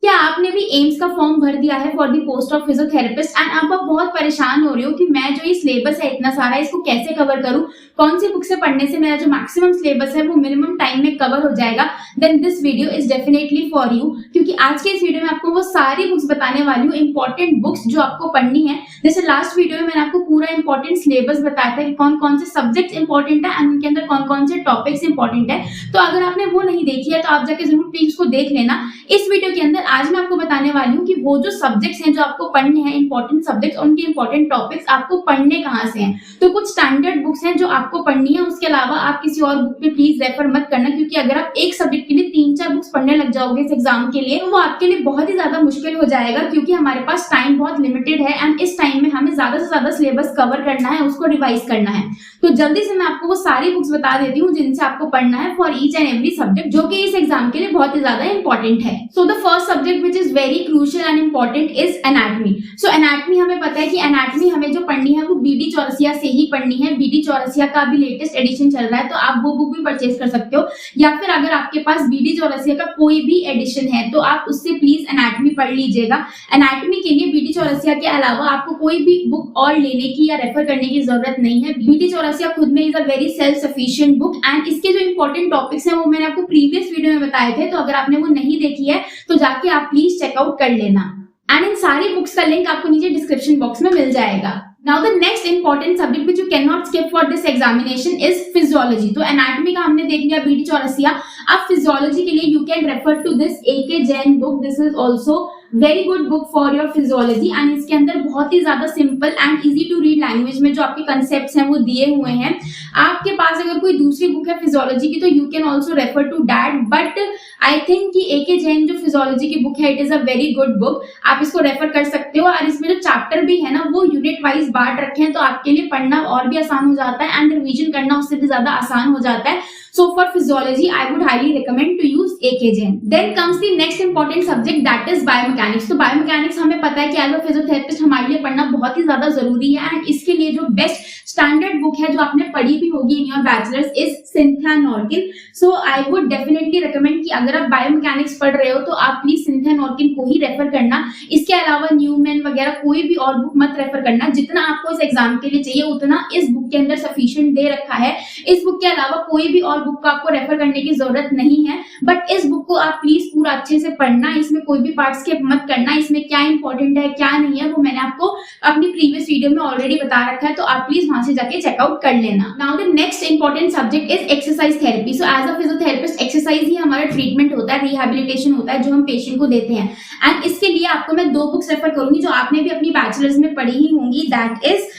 क्या आपने भी एम्स का फॉर्म भर दिया है for the post of physiotherapist and अब आप बहुत परेशान हो रहे हो कि मैं जो ये सिलेबस है इतना सारा इसको कैसे कवर करूं, कौन सी बुक से पढ़ने से मेरा जो मैक्सिमम सिलेबस है वो मिनिमम टाइम में कवर हो जाएगा, then this video is definitely for you. क्योंकि आज के इस वीडियो में आपको वो सारी बुक्स बताने वाली हूँ, इंपॉर्टेंट बुक्स जो आपको पढ़नी है। जैसे लास्ट वीडियो में मैंने आपको पूरा इंपॉर्टेंट सिलेबस बताया था कि कौन कौन से सब्जेक्ट्स इंपॉर्टेंट है एंड उनके अंदर कौन कौन से टॉपिक्स इंपॉर्टेंट है। तो अगर आपने वो नहीं देखी है तो आप जाके जरूर प्लीज उसको देख लेना। इस वीडियो के अंदर आज मैं आपको बताने वाली हूँ कि वो जो सब्जेक्ट्स हैं जो आपको पढ़ने हैं, इंपॉर्टेंट सब्जेक्ट्स, उनके इंपॉर्टेंट टॉपिक्स आपको पढ़ने कहाँ से हैं। तो कुछ स्टैंडर्ड बुक्स हैं जो आपको पढ़नी है, उसके अलावा आप किसी और बुक पे प्लीज रेफर मत करना, क्योंकि अगर आप एक सब्जेक्ट के लिए 3-4 बुक्स पढ़ने लग जाओगे इस एग्जाम के लिए तो वो आपके लिए बहुत ही ज्यादा मुश्किल हो जाएगा, क्योंकि हमारे पास टाइम बहुत लिमिटेड है एंड इस टाइम में हमें ज्यादा से ज्यादा सिलेबस कवर करना है, उसको रिवाइज करना है। तो जल्दी से मैं आपको वो सारी बुक्स बता देती हूँ जिनसे आपको पढ़ना है for each and every subject, जो कि इस एग्जाम के लिए बहुत ही ज्यादा इंपॉर्टेंट है। So the first subject which is very crucial and important is anatomy. So anatomy हमें पता है कि एनाटॉमी हमें जो पढ़नी है वो बीडी चौरसिया से ही पढ़नी है। बीडी चौरसिया का भी लेटेस्ट एडिशन चल रहा है, तो आप वो बुक भी परचेज कर सकते हो, या फिर अगर आपके पास बीडी चौरसिया का कोई भी एडिशन है तो आप उससे प्लीज एनाटॉमी पढ़ लीजिएगा। एनाटॉमी के लिए बीडी चौरसिया के अलावा आपको कोई भी बुक और लेने की या रेफर करने की जरूरत नहीं है। बीडी चौरसिया खुद में is a very self sufficient book and इसके जो इंपॉर्टेंट टॉपिक्स हैं वो मैंने आपको प्रीवियस वीडियो में बताए थे, तो अगर आपने वो नहीं देखी है तो जाके आप प्लीज चेकआउट कर लेना। एंड इन सारी बुक्स का लिंक आपको नीचे डिस्क्रिप्शन बॉक्स में मिल जाएगा। Now the next important subject which you cannot skip for this examination is physiology। तो एनाटॉमी का हमने देख लिया, बीडी चौरसिया। अब फिजियोलॉजी के लिए you can refer to this A.K. Jain book। This is also very good book for your physiology and इसके अंदर बहुत ही ज्यादा simple and easy to read language में जो आपके कंसेप्ट्स हैं वो दिए हुए हैं। आपके पास अगर कोई दूसरी बुक है फिजियोलॉजी की तो you can also refer to that, but I think कि A.K. जैन जो फिजियोलॉजी की बुक है it is a very good book, आप इसको रेफर कर सकते हो। और इसमें जो चैप्टर भी है ना वो यूनिट वाइज बांट रखे हैं, तो आपके लिए पढ़ना और भी आसान हो जाता है एंड रिविजन करना उससे भी ज्यादा आसान हो जाता है। So for physiology, I would highly recommend to use A.K. Jain. Then comes the next important subject that is biomechanics। तो biomechanics हमें पता है कि एज अ फिजियोथेरेपिस्ट हमारे लिए पढ़ना बहुत ही ज्यादा जरूरी है एंड इसके लिए जो बेस्ट स्टैंडर्ड बुक है जो आपने पढ़ी भी होगी in your bachelors is Cynthia Norkin. So I would definitely recommend कि अगर आप बायोमैकेनिक्स पढ़ रहे हो तो आप प्लीज सिंथिया नॉर्किन को ही रेफर करना। इसके अलावा न्यूमैन वगैरह कोई भी और बुक मत रेफर करना। जितना आपको इस एग्जाम के लिए चाहिए उतना इस बुक के अंदर सफिशिएंट दे रखा है। इस बुक के अलावा कोई भी और बुक को आपको रेफर करने की जरूरत नहीं है, बट इस बुक को आप प्लीज पूरा अच्छे से पढ़ना। इसमें कोई भी पार्ट स्किप मत करना। इसमें क्या इंपॉर्टेंट है क्या नहीं है वो मैंने आपको अपनी प्रीवियस वीडियो में ऑलरेडी बता रखा है, तो आप प्लीज वहां से जाके चेकआउट कर लेना। Now the next important subject is exercise therapy. So as a physiotherapist exercise ही हमारा ट्रीटमेंट होता है, रिहैबिलिटेशन होता है जो हम पेशेंट को देते हैं। एंड इसके लिए आपको मैं 2 बुक्स रेफर करूंगी जो आपने भी अपनी बैचलर्स में पढ़ी ही होंगी। That is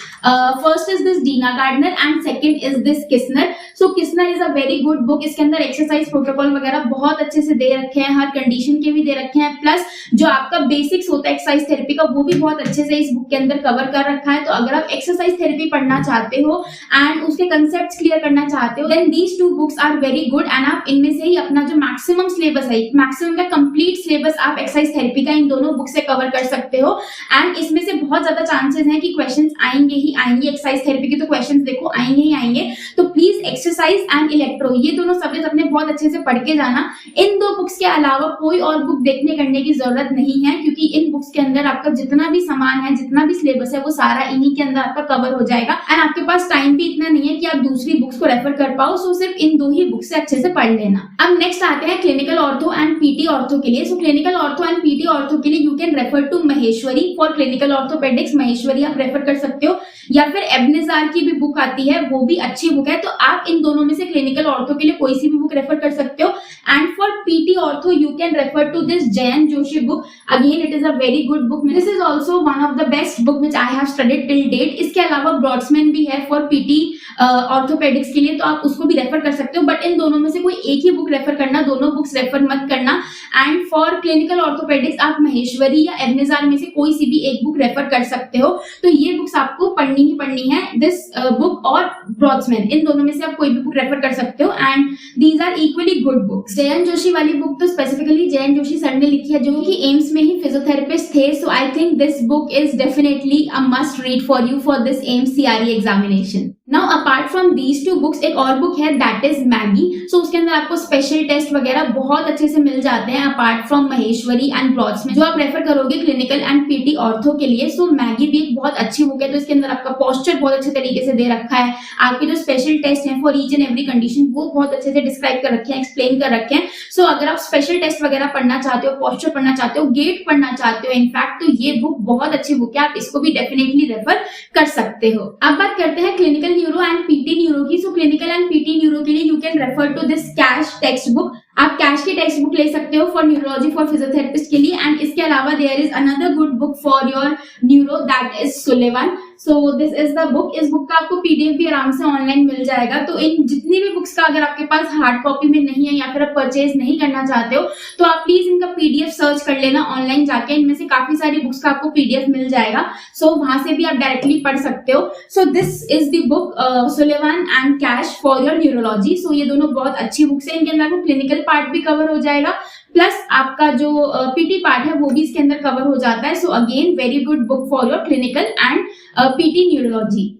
first is this Dena Gardner and second is this Kisner. So Kisner is a very good book. इसके अंदर एक्सरसाइज प्रोटोकॉल वगैरह बहुत अच्छे से दे रखे हैं, हर कंडीशन के भी दे रखे हैं, प्लस जो आपका बेसिक्स होता है एक्सरसाइज थेरेपी का वो भी बहुत अच्छे से इस बुक के अंदर कवर कर रखा है। तो अगर आप एक्सरसाइज थेरेपी पढ़ना चाहते हो एंड उसके कंसेप्ट क्लियर करना चाहते हो then these 2 books are very good and आप इनमें से ही अपना जो मैक्सिमम सिलेबस है, मैक्सिमम का कंप्लीट सिलेबस आप एक्सरसाइज थेरेपी का इन दोनों बुक से कवर कर सकते हो। एंड इसमें से बहुत ज्यादा चांसेस हैं कि क्वेश्चंस आएंगे ही आएंगे। एक्सरसाइज थेरेपी के तो क्वेश्चंस देखो आएंगे ही आएंगे, तो प्लीज एक्सरसाइज एंड इलेक्ट्रो ये दोनों सब्जेक्ट अपने बहुत अच्छे से पढ़ के जाना। इन 2 बुक्स के अलावा कोई और बुक देखने करने की जरूरत नहीं है, क्योंकि इन बुक्स के अंदर आपका जितना भी सामान है, जितना भी सिलेबस है वो सारा इन्हीं के अंदर आपका कवर हो जाएगा। एंड आपके पास टाइम भी इतना नहीं है कि आप दूसरी बुक्स को रेफर कर पाओ, सो सिर्फ इन 2 ही बुक्स से अच्छे से पढ़ लेना। अब नेक्स्ट आते हैं clinical ortho and PT ortho के लिए। सो clinical ortho and PT ortho के लिए you can refer to Maheshwari for clinical orthopaedics. Maheshwari आप रेफर कर सकते हो, या फिर एबनेजार की भी बुक आती है वो भी अच्छी बुक है। तो आप इन दोनों में से क्लिनिकल ऑर्थो के लिए कोई सी भी बुक रेफर कर सकते हो। And for PT ortho you can refer to this Jayan Joshi book. Again it is a very good book. This is also one of the best book which I have studied till date. इसके अलावा ब्रॉड्समैन भी है for PT orthopaedics के लिए, तो आप उसको भी रेफर कर सकते हो, बट इन दोनों में से कोई एक ही बुक रेफर करना, दोनों बुक्स रेफर मत करना। एंड फॉर क्लिनिकल ऑर्थोपेडिक्स आप महेश्वरी या एबनेजार में से कोई सी भी एक बुक रेफर कर सकते हो। तो ये बुक्स आपको पढ़नी ही पढ़नी है, दिस बुक और ब्रॉड्समैन, इन दोनों में से आप कोई भी बुक रेफर कर सकते हो and these are equally good books. Jayan Joshi वाली बुक तो स्पेसिफिकली जयन जोशी सर ने लिखी है जो कि एम्स में ही फिजियोथेरेपिस्ट थे। So I think this book is definitely a must read for you for this AIIMS CRE examination. Now apart from these two books एक और बुक है दैट इज मैगी। सो उसके अंदर आपको स्पेशल टेस्ट वगैरह बहुत अच्छे से मिल जाते हैं apart from Maheshwari and broads में जो आप रेफर करोगे क्लिनिकल एंड पीटी ऑर्थो के लिए। सो मैगी भी एक बहुत अच्छी बुक है, तो इसके अंदर आपका पोस्चर बहुत अच्छे तरीके से दे रखा है, आपके जो स्पेशल टेस्ट हैं for each and every condition वो बहुत अच्छे से डिस्क्राइब कर रखे हैं, एक्सप्लेन कर रखे हैं। सो अगर आप स्पेशल टेस्ट वगैरह पढ़ना चाहते हो, पोस्चर पढ़ना चाहते हो, गेट पढ़ना चाहते हो इनफैक्ट, तो ये बुक बहुत अच्छी बुक है, आप इसको भी डेफिनेटली रेफर कर सकते हो। अब बात करते हैं clinical neuro and PT neuro की। So clinical and PT neuro के लिए you can refer to this Cash text book. आप कैश की टेक्स्ट बुक ले सकते हो फॉर न्यूरोलॉजी फॉर फिजियोथेरेपिस्ट के लिए। एंड इसके अलावा there is another good book for your neuro that is Sullivan. So this is the book. इस बुक का आपको पीडीएफ भी आराम से ऑनलाइन मिल जाएगा। तो इन जितनी भी बुक्स का अगर आपके पास हार्ड कॉपी में नहीं है या फिर आप परचेज नहीं करना चाहते हो तो आप प्लीज इनका पीडीएफ सर्च कर लेना ऑनलाइन जाके, इनमें से काफी सारी बुक्स का आपको पीडीएफ मिल जाएगा। सो वहां से भी आप डायरेक्टली पढ़ सकते हो। So this is the book Sullivan and Cash for your neurology. So ये दोनों बहुत अच्छी बुक्स है, इनके अंदर आपको क्लिनिकल पार्ट भी कवर हो जाएगा प्लस आपका जो पीटी पार्ट है वो भी इसके अंदर कवर हो जाता है। So again very good book for your clinical and PT neurology.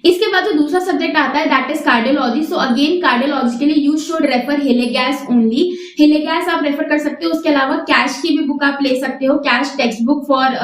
इसके बाद जो दूसरा सब्जेक्ट आता है that is cardiology. So again cardiology के लिए यू शुड रेफर हिलेगैस ओनली। हिलेगैस आप रेफर कर सकते हो। उसके अलावा कैश की भी बुक आप ले सकते हो, cash text book for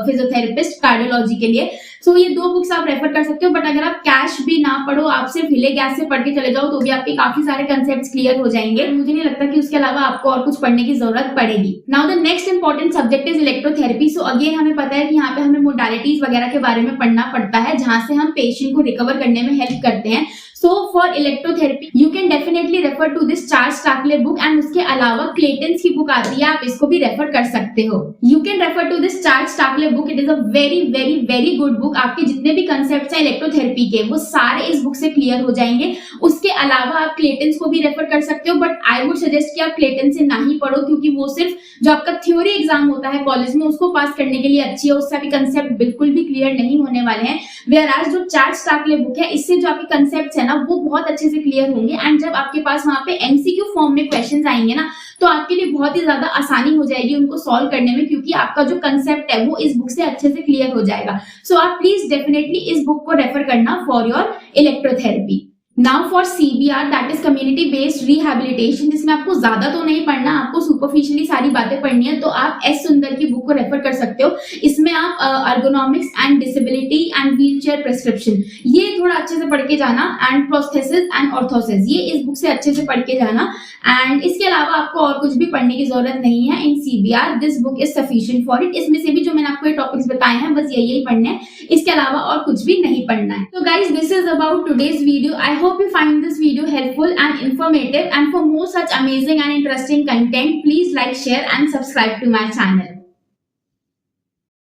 physiotherapist cardiology के लिए। सो ये दो बुक्स आप रेफर कर सकते हो। बट अगर आप कैश भी ना पढ़ो, आप सिर्फ हिलेगैस से पढ़ के चले जाओ तो भी आपके काफी सारे कंसेप्ट्स क्लियर हो जाएंगे। मुझे नहीं लगता कि उसके अलावा आपको और कुछ पढ़ने की जरूरत पड़ेगी। Now the next important subject is electrotherapy. So again हमें पता है कि यहाँ पे हमें मोडालिटीज वगैरह के बारे में पढ़ना पड़ता है जहां से हम पेशेंट को रिकवर करने में हेल्प करते हैं। So for electrotherapy you can definitely refer to this Charles Takle book and उसके अलावा क्लेटन्स की बुक आती है, आप इसको भी रेफर कर सकते हो। You can refer to this Charles Takle book, it is a very very very good book. आपके जितने भी कंसेप्ट्स हैं इलेक्ट्रोथेरेपी के वो सारे इस बुक से क्लियर हो जाएंगे। उसके अलावा आप क्लेटन्स को भी रेफर कर सकते हो, बट आई वुड सजेस्ट कि आप क्लेटन से ना ही पढ़ो क्योंकि वो सिर्फ जो आपका थ्योरी एग्जाम होता है कॉलेज में उसको पास करने के लिए अच्छी है, उससे भी कंसेप्ट बिल्कुल भी क्लियर नहीं होने वाले हैं। वेयरएज जो चार्ल्स टाकले बुक है इससे जो आपके कंसेप्ट्स है ना वो बहुत अच्छे से क्लियर होंगे एंड जब आपके पास वहां पे एमसीक्यू फॉर्म में क्वेश्चंस आएंगे ना तो आपके लिए बहुत ही ज्यादा आसानी हो जाएगी उनको सॉल्व करने में क्योंकि आपका जो कंसेप्ट है वो इस बुक से अच्छे से क्लियर हो जाएगा। सो आप प्लीज डेफिनेटली इस बुक को रेफर करना for your electrotherapy. Now for CBR that is community based rehabilitation, जिसमें आपको ज्यादा तो नहीं पढ़ना, आपको सुपरफिशियली सारी बातें पढ़नी है, तो आप एस सुंदर की बुक को रेफर कर सकते हो। इसमें आप ergonomics and disability and wheel chair prescription ये थोड़ा अच्छे से पढ़ के जाना एंड प्रोस्थेसिस एंड ऑर्थोसिस ये इस बुक से अच्छे से पढ़ के जाना। एंड इसके अलावा आपको और कुछ भी पढ़ने की जरूरत नहीं है in CBR, this book is sufficient for it. इसमें से भी जो मैंने आपको ये टॉपिक्स बताए हैं बस यही पढ़ने हैं, इसके अलावा और कुछ भी नहीं पढ़ना है। तो guys this is about today's video. I hope you find this video helpful and informative, and for more such amazing and interesting content please like, share and subscribe to my channel.